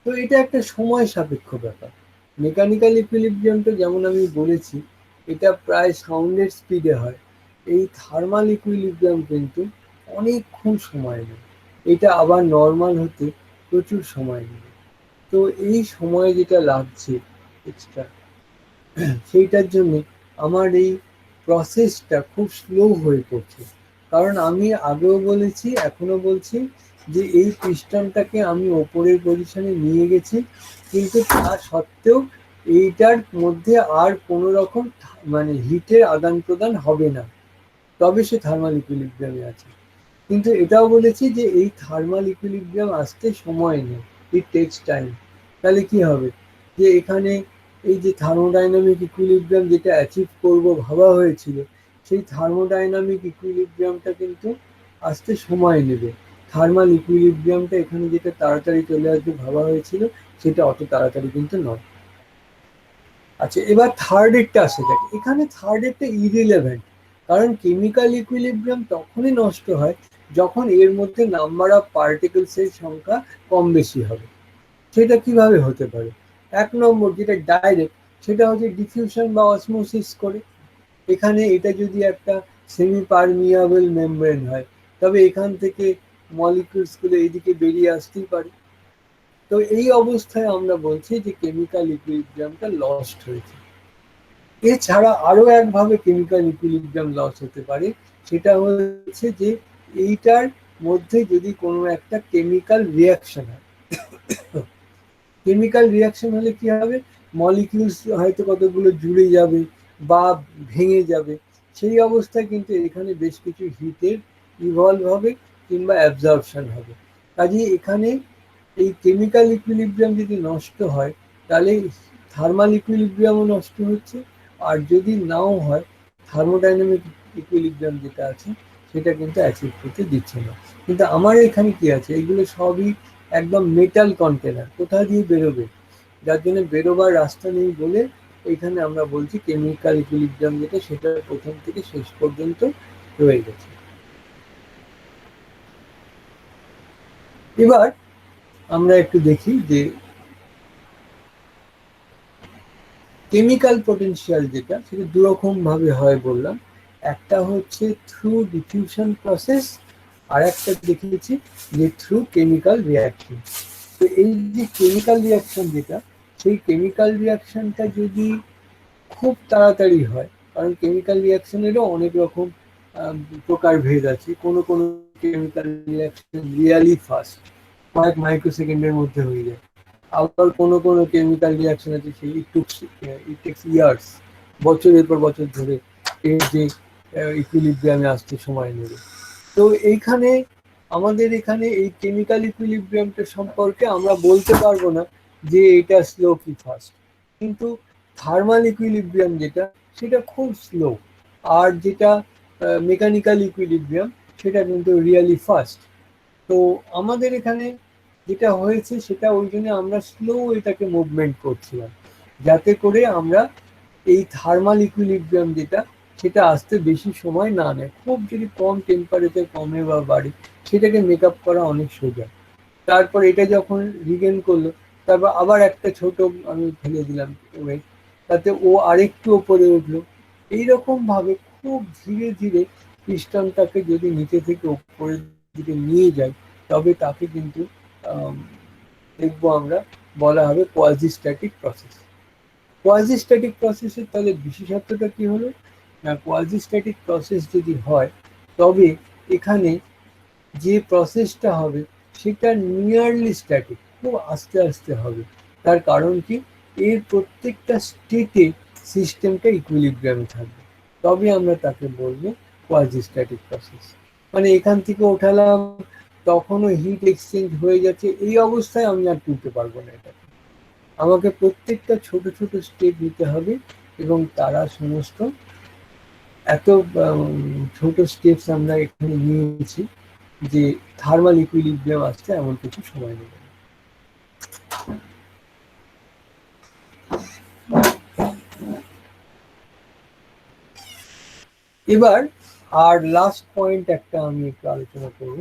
তো এটা একটা সময় সাপেক্ষ ব্যাপার। মেকানিক্যাল ইকুইলিব্রিয়ামটা যেমন আমি বলেছি এটা প্রায় সাউন্ডের স্পিডে হয়, এই থার্মাল ইকুইলিব্রিয়াম কিন্তু অনেকক্ষণ সময় নেয়, এটা আবার নর্মাল হতে প্রচুর সময় নেবে। তো এই সময় যেটা লাগছে এক্সট্রা, সেইটার জন্য আমার এই প্রসেসটা খুব স্লো হয়ে পড়ছে। কারণ আমি আগেও বলেছি, এখনো বলছি, যে এই পিস্টনটাকে আমি ওপরের পজিশনে নিয়ে গেছি, কিন্তু তা সত্ত্বেও এইটার মধ্যে আর কোনো রকম মানে হিটের আদান প্রদান হবে না, তবে সে থার্মাল ইকুইলিব্রিয়ামে আছে। কিন্তু এটাও বলেছি যে এই থার্মাল ইকুইলিব্রিয়াম আসতে সময় নেই, ইট টেকস টাইম। তাহলে কি হবে, যে এখানে এই যে থার্মোডাইনামিক ইকুইলিব্রিয়াম যেটা অ্যাচিভ করব ভাবা হয়েছিল, সেই থার্মোডাইনামিক ইকুইলিব্রিয়ামটা কিন্তু আসতে সময় নেবে। থার্মাল ইকুইলিব্রিয়ামটা এখানে যেটা তাড়াতাড়ি চলে আসবে ভাবা হয়েছিল, সেটা অত তাড়াতাড়ি কিন্তু নয়। আচ্ছা, এবার থার্ড এরটা আসে যাক। এখানে থার্ড এরটা ইরিলেভেন্ট, কারণ কেমিক্যাল ইকুইলিব্রিয়াম তখনই নষ্ট হয় যখন এর মধ্যে নাম্বার অফ পার্টিকেলস এর সংখ্যা কম বেশি হবে। সেটা কিভাবে হতে পারে? এক নম্বর যেটা ডাইরেক্ট, সেটা হচ্ছে ডিফিউশন বা অসমোসিস করে। এখানে এটা যদি একটা সেমি পারমিয়াবল মেমব্রেন হয়, তবে এখান থেকে মলিকিউলস গুলো এইদিকে বেরিয়ে আসতেই পারে। তো এই অবস্থায় আমরা বলছি যে কেমিক্যাল ইকুইলিব্রিয়ামটা লস্ট হয়েছে। এছাড়া আরো একভাবে কেমিক্যাল ইকুইলিব্রিয়াম লস হতে পারে, সেটা হচ্ছে যে এইটার মধ্যে যদি কোনো একটা কেমিক্যাল রিয়াকশন হয়। কেমিক্যাল রিয়াকশন হলে কি হবে? মলিকিউলস হয়তো কতগুলো জুড়ে যাবে বা ভেঙে যাবে। সেই অবস্থায় কিন্তু এখানে বেশ কিছু হিটের ইভলভ হবে কিংবা অ্যাবজর্পশন হবে। কাজে এখানে এই কেমিক্যাল ইকুইলিব্রিয়াম যদি নষ্ট হয়, তাহলে থার্মাল ইকুইলিব্রিয়ামও নষ্ট হচ্ছে, আর যদি নাও হয় থার্মোডাইনামিক ইকুইলিব্রিয়াম যেটা আছে সেটা কিন্তু অ্যাচিভ করতে দিচ্ছে না। কিন্তু আমার এখানে কি আছে? এগুলো সবই একদম মেটাল কন্টেনার, কোথা দিয়ে বেরোবে? যার জন্য বেরোবার রাস্তা নেই বলে এখানে আমরা বলছি কেমিক্যাল ইকুইলিব্রিয়াম যেটা, সেটা প্রথম থেকে শেষ পর্যন্ত রয়ে গেছে। এবার আমরা একটু দেখি যে কেমিক্যাল পটেনশিয়াল যেটা, সেটা দুরকম ভাবে হয় বললাম। একটা হচ্ছে থ্রু ডিফিউশন প্রসেস, আর একটা দেখিয়েছি যে থ্রু কেমিক্যাল রিয়াকশন। তো এই যে কেমিক্যাল রিয়াকশন যেটা, সেই কেমিক্যাল রিয়াকশনটা যদি খুব তাড়াতাড়ি হয়, কারণ কেমিক্যাল রিয়াকশনেরও অনেক রকম প্রকারভেদ আছে। কোনো কোনো কেমিক্যাল রিয়াকশন রিয়ালি ফাস্ট, কয়েক মাইক্রোসেকেন্ডের মধ্যে হয়ে যায়। আবার কোনো কোনো কেমিক্যাল রিয়াকশন আছে সেই ইট টেক্স ইয়ার্স, বছরের পর বছর ধরে এর যে ইকুইলিব্রিয়ামে আসতে সময় নেবে। তো এইখানে আমাদের এখানে এই কেমিক্যাল ইকুইলিব্রিয়ামটা সম্পর্কে আমরা বলতে পারবো না যে এটা স্লো কি ফাস্ট, কিন্তু থার্মাল ইকুইলিব্রিয়াম যেটা, সেটা খুব স্লো। আর যেটা মেকানিক্যাল ইকুইলিব্রিয়াম, সেটা কিন্তু রিয়েলি ফাস্ট। তো আমাদের এখানে যেটা হয়েছে সেটা ওই জন্য আমরা স্লো এটাকে মুভমেন্ট করছিলাম, যাতে করে আমরা এই থার্মাল ইকুইলিব্রিয়াম যেটা, সেটা আসতে বেশি সময় না নেয়। খুব যদি কম টেম্পারেচার কমে বা বাড়ে, সেটাকে মেক আপ করা অনেক সোজা। তারপর এটা যখন রিগেন করলো, তারপর আবার একটা ছোট আমি ফেলে দিলাম ওয়েট, তাতে ও আরেকটু ওপরে উঠলো। এইরকম ভাবে খুব ধীরে ধীরে পিস্টনটাকে যদি নিচে থেকে উপরের দিকে নিয়ে যাই, তবে তাকে কিন্তু দেখবো আমরা, বলা হবে কোয়াজিস্ট্যাটিক প্রসেস। কোয়াজিস্ট্যাটিক প্রসেসের তাহলে বিশেষত্বটা কি হলো না? কোয়াজিস্ট্যাটিক প্রসেস যদি হয়, তবে এখানে যে প্রসেসটা হবে সেটা নিয়ারলি স্ট্যাটিক, খুব আস্তে আস্তে হবে। তার কারণ কি? এর প্রত্যেকটা স্টেটে সিস্টেমটা ইকুইলিব্রিয়ামে থাকবে, তবে আমরা তাকে বলবো কোয়াজিস্ট্যাটিক প্রসেস। মানে এখান থেকে ওঠালাম, তখনও হিট এক্সচেঞ্জ হয়ে যাচ্ছে, এই অবস্থায় আমি আর তুলতে পারবো না এটাকে। আমাকে প্রত্যেকটা ছোট ছোট স্টেপ নিতে হবে, এবং তারা সমস্ত এত ছোট স্টেপস আমরা এখানে নিয়েছি যে থার্মাল ইকুইলিব্রিয়াম আসতে এমন কিছু সময় নেবে। এবার আর লাস্ট পয়েন্ট একটা আমি একটু আলোচনা করব,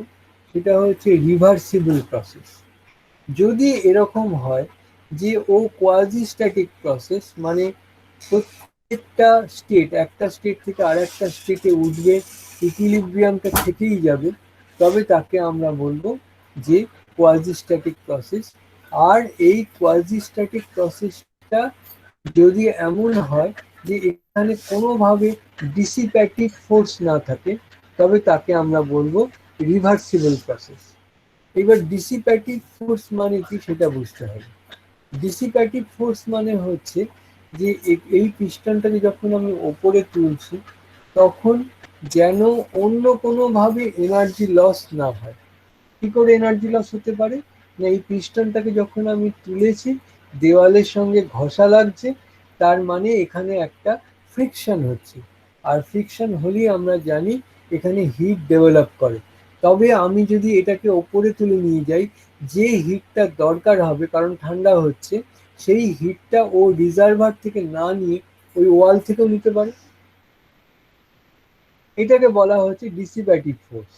সেটা হচ্ছে রিভার্সিবল প্রসেস। যদি এরকম হয় যে ও কোয়াজিস্ট্যাটিক প্রসেস, মানে প্রত্যেকটা স্টেট, একটা স্টেট থেকে আর একটা স্টেটে উঠবে, ইকুইলিব্রিয়ামটা থেকেই যাবে, তবে তাকে আমরা বলবো যে কোয়াজিস্ট্যাটিক প্রসেস। আর এই কোয়াজিস্ট্যাটিক প্রসেসটা যদি এমন হয় যে এখানে কোনোভাবে ডিসিপ্যাটিভ ফোর্স না থাকে, তবে তাকে আমরা বলবো রিভার্সিবল প্রসেস। এবার ডিসিপ্যাটিভ ফোর্স মানে কি সেটা বুঝতে হবে। ডিসিপ্যাটিভ ফোর্স মানে হচ্ছে যে এই পিস্টনটাকে যখন আমি ওপরে তুলছি, তখন যেন অন্য কোনোভাবে এনার্জি লস না হয়। কি করে এনার্জি লস হতে পারে? না, এই পিস্টনটাকে যখন আমি তুলেছি, দেওয়ালের সঙ্গে ঘষা লাগছে, তার মানে এখানে একটা ফ্রিকশন হচ্ছে। আর ফ্রিকশন হলেই আমরা জানি এখানে হিট ডেভেলপ করে। তবে আমি যদি এটাকে ওপরে তুলে নিয়ে যাই, যে হিটটা দরকার হবে কারণ ঠান্ডা হচ্ছে, সেই হিটটা ও রিজার্ভার থেকে না নিয়ে ওই ওয়াল থেকেও নিতে পারে। এটাকে বলা হচ্ছে ডিসিপ্যাটিভ ফোর্স।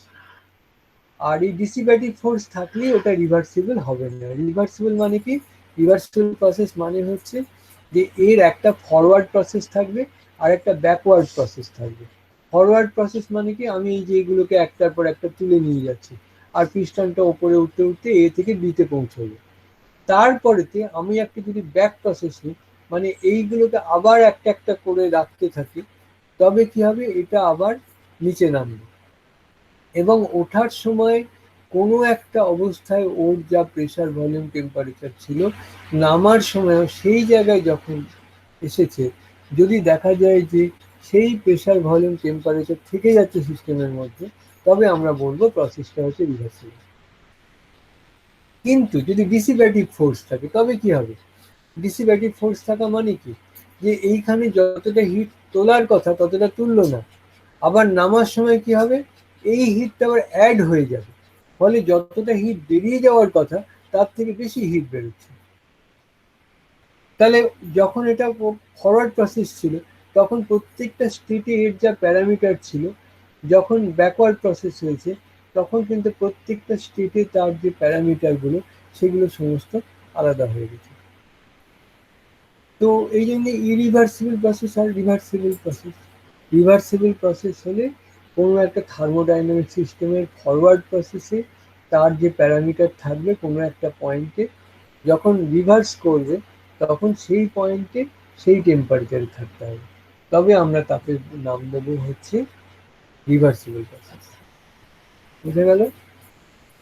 আর এই ডিসিপ্যাটিভ ফোর্স থাকলেই ওটা রিভার্সিবল হবে না। রিভার্সিবল মানে কি? রিভার্সিবল প্রসেস মানে হচ্ছে যে এর একটা ফরওয়ার্ড প্রসেস থাকবে আর একটা ব্যাকওয়ার্ড প্রসেস থাকবে। ফরওয়ার্ড প্রসেস মানে কি? আমি এই যে এগুলোকে একটার পর একটা তুলে নিয়ে যাচ্ছি, আর পিস্টনটা ওপরে উঠতে উঠতে এ থেকে বিতে পৌঁছবে। তারপরেতে আমি একটা যদি ব্যাক প্রসেস নিই, মানে এইগুলোকে আবার একটা একটা করে রাখতে থাকি, তবে কি হবে? এটা আবার নিচে নামবে। এবং ওঠার সময় কোনো একটা অবস্থায় ওর যা প্রেসার ভলিউম টেম্পারেচার ছিল, নামার সময়ও সেই জায়গায় যখন এসেছে, যদি দেখা যায় যে সেই প্রেসার ভলিউম টেম্পারেচার থেকে যাচ্ছে সিস্টেমের মধ্যে, তবে আমরা বলবো প্রসেসটা হচ্ছে রিভার্সিবল। কিন্তু যদি ডিসিপ্যাটিভ ফোর্স থাকে তবে কি হবে? ডিসিপ্যাটিভ ফোর্স থাকা মানে কি? যে এইখানে যতটা হিট তোলার কথা ততটা তুললো না, আবার নামার সময় কি হবে? এই হিটটা আবার অ্যাড হয়ে যাবে, ফলে যতটা হিট বেরিয়ে যাওয়ার কথা তার থেকে বেশি হিট বেরোচ্ছে। তাহলে যখন এটা ফরওয়ার্ড প্রসেস ছিল, তখন প্রত্যেকটা স্টেটে এর যা প্যারামিটার ছিল, যখন ব্যাকওয়ার্ড প্রসেস হয়েছে তখন কিন্তু প্রত্যেকটা স্টেটে তার যে প্যারামিটারগুলো সেগুলো সমস্ত আলাদা হয়ে গেছে। তো এই জন্য ইরিভার্সিবল প্রসেস আর রিভার্সিবল প্রসেস। রিভার্সিবল প্রসেস হলে কোনো একটা থার্মোডাইনামিক সিস্টেমের ফরওয়ার্ড প্রসেসে তার যে প্যারামিটার থাকবে কোনো একটা পয়েন্টে, যখন রিভার্স করবে তখন সেই পয়েন্টে সেই টেম্পারেচারে থাকতে হবে, তবে আমরা তাকে নাম দেবো হচ্ছে রিভার্সিবল প্রসেস। বুঝে গেল?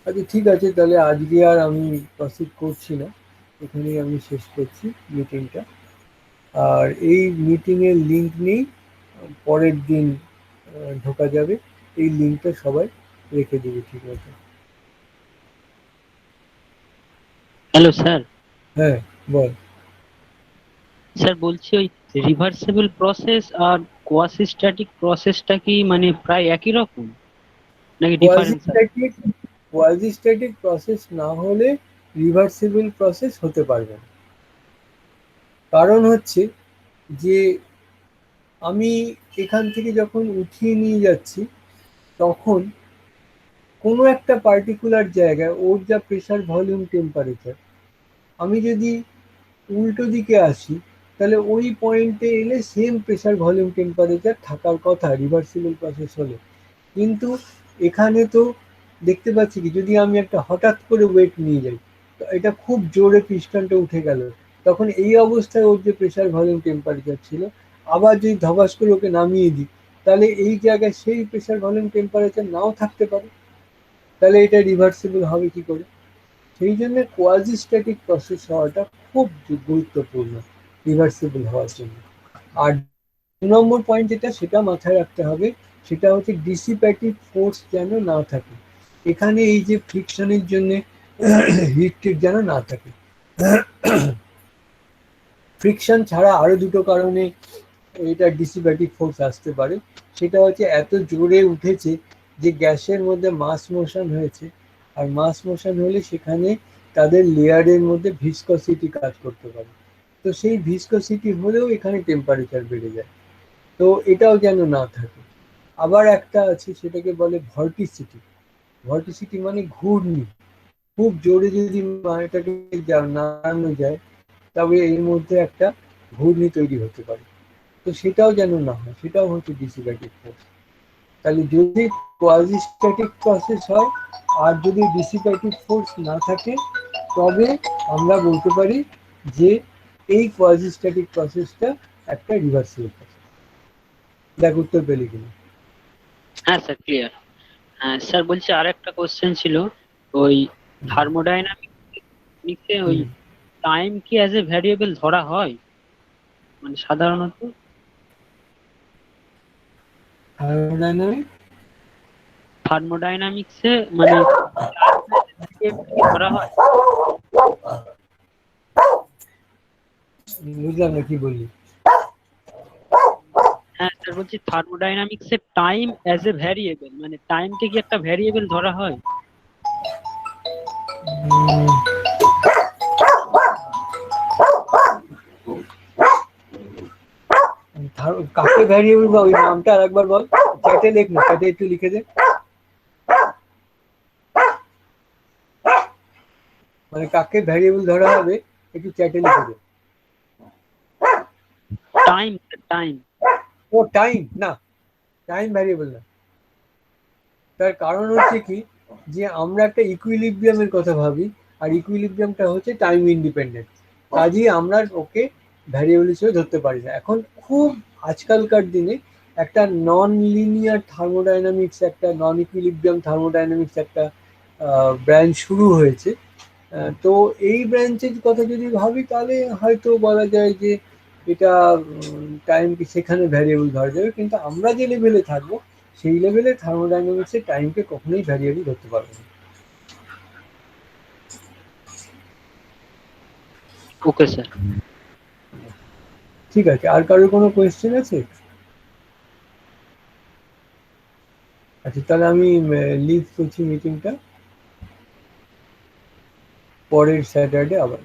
আচ্ছা ঠিক আছে, তাহলে আজকে আর আমি প্রসিড করছি না, এখানেই আমি শেষ করছি মিটিংটা। আর এই মিটিংয়ের লিঙ্ক নেই, পরের দিন ঢোকা যাবে। এই লিঙ্কটা সবাই রেখে দেবে ঠিক মতো। Hello sir. হ্যাঁ, বল। স্যার বলছি ওই রিভার্সিবল প্রসেস আর কোয়াসিস্ট্যাটিক প্রসেসটা কি মানে প্রায় একই রকম নাকি ডিফারেন্স আছে? কোয়াজিস্ট্যাটিক কোয়াজিস্ট্যাটিক প্রসেস না হলে রিভার্সিবল প্রসেস হতে পারবে না। কারণ হচ্ছে যে আমি এখান থেকে যখন উঠিয়ে নিয়ে যাচ্ছি, তখন কোনো একটা পার্টিকুলার জায়গায় ওর যা প্রেসার ভলিউম টেম্পারেচার, আমি যদি উল্টো দিকে আসি তাহলে ওই পয়েন্টে এলে সেম প্রেসার ভলিউম টেম্পারেচার থাকার কথা রিভার্সিবল প্রসেস হলে। কিন্তু এখানে তো দেখতে পাচ্ছি কি, যদি আমি একটা হঠাৎ করে ওয়েট নিয়ে যাই, তো এটা খুব জোরে পিস্টনটা উঠে গেল, তখন এই অবস্থায় ওর যে প্রেসার ভলিউম টেম্পারেচার ছিল, আবার যদি ধবাস করে ওকে নামিয়ে দিই, তাহলে এই জায়গায় সেই প্রেসার ভলিউম টেম্পারেচার নাও থাকতে পারে। তাহলে এটা রিভার্সিবল হবে কি করে? সেই জন্য কোয়াজিস্ট্যাটিক প্রসেস হওয়াটা খুব গুরুত্বপূর্ণ রিভার্সিবল হওয়ার জন্য। আর 2 নম্বর পয়েন্ট যেটা, সেটা মাথায় রাখতে হবে, সেটা হচ্ছে ডিসিপ্যাটিভ ফোর্স যেন না থাকে এখানে, এই যে ফ্রিকশনের জন্য হিট যেন না থাকে। ফ্রিকশন ছাড়া আরো দুটো কারণে এটা ডিসিপ্যাটিভ ফোর্স আসতে পারে। সেটা হচ্ছে এত জোরে উঠেছে যে গ্যাসের মধ্যে মাস মোশন হয়েছে, আর মাস মোশন হলে সেখানে তাদের লেয়ারের মধ্যে ভিসকসিটি কাজ করতে পারে। তো সেই ভিসকসিটি হলেও এখানে টেম্পারেচার বেড়ে যায়, তো এটাও যেন না থাকে। আবার একটা আছে, সেটাকে বলে ভর্টিসিটি। ভর্টিসিটি মানে ঘূর্ণি। খুব জোরে যদি এটাকে নাড়ানো যায়, তবে এর মধ্যে একটা ঘূর্ণি তৈরি হতে পারে। তো সেটাও যেন না হয়, সেটাও হচ্ছে ডিসিপ্যাটিভ ফোর্স। তাহলে যদি কোয়াজিস্ট্যাটিক প্রসেস হয় আর যদি ডিসিপ্যাটিভ ফোর্স না থাকে, তবে আমরা বলতে পারি যে এই কোয়াজিস্ট্যাটিক প্রসেসটা একটা রিভার্সিবল প্রসেস। দেখ উত্তর পেলি কিনা। হ্যাঁ স্যার, ক্লিয়ার। হ্যাঁ স্যার, বলছি আর একটা কোশ্চেন ছিল। ওই থার্মোডাইনামিক্সে ওই হুম। টাইম কি অ্যাজ এ ভ্যারিয়েবল ধরা হয় মানে সাধারণত? থার্মোডাইনামিক থার্মোডাইনামিক্সে মানে ভ্যারিয়েবল কি ধরা হয়? বুঝলাম না কি বললি। হ্যাঁ স্যার বলছি থার্মোডাইনামিক্স এর টাইম অ্যাজ এ ভ্যারিয়েবল, মানে টাইমকে কি একটা ভ্যারিয়েবল ধরা হয়? উম, কাকে ভ্যারিয়েবল বা ওই নামটা আরেকবার বল, চ্যাটে লেখ না, চ্যাটে একটু লিখে দে। মানে কাকে ভ্যারিয়েবল ধরা হবে একটু চ্যাটে লিখে দে। Time, time. ও টাইম না, টাইম ভ্যারিয়েবল না। তার কারণ হচ্ছে কি, যে আমরা একটা ইকুইলিব্রিয়ামের কথা ভাবি, আর ইকুইলিব্রিয়ামটা হচ্ছে টাইম ইন্ডিপেন্ডেন্ট, কাজেই আমরা ওকে ভ্যারিয়েবল হিসেবে ধরতে পারি না। এখন খুব আজকালকার দিনে একটা নন লিনিয়ার থার্মোডাইনামিক্স, একটা নন ইকুইলিব্রিয়াম থার্মোডাইনামিক্স একটা ব্রাঞ্চ শুরু হয়েছে। তো এই ব্রাঞ্চের কথা যদি ভাবি তাহলে হয়তো বলা যায় যে এটা টাইমকে সেখানে ভ্যারিয়েবল ধরা যাবে, কিন্তু আমরা যে লেভেলে থাকবো সেই লেভেলে থার্মোডাইনামিক্সের টাইমকে কখনোই ভ্যারিয়েবল ধরতে পারবো না। Okay sir. ঠিক আছে, আর কারোর কোনো কোয়েশ্চেন আছে? আচ্ছা, তাহলে আমি লিভ করছি মিটিংটা, পরের স্যাটারডে আবার।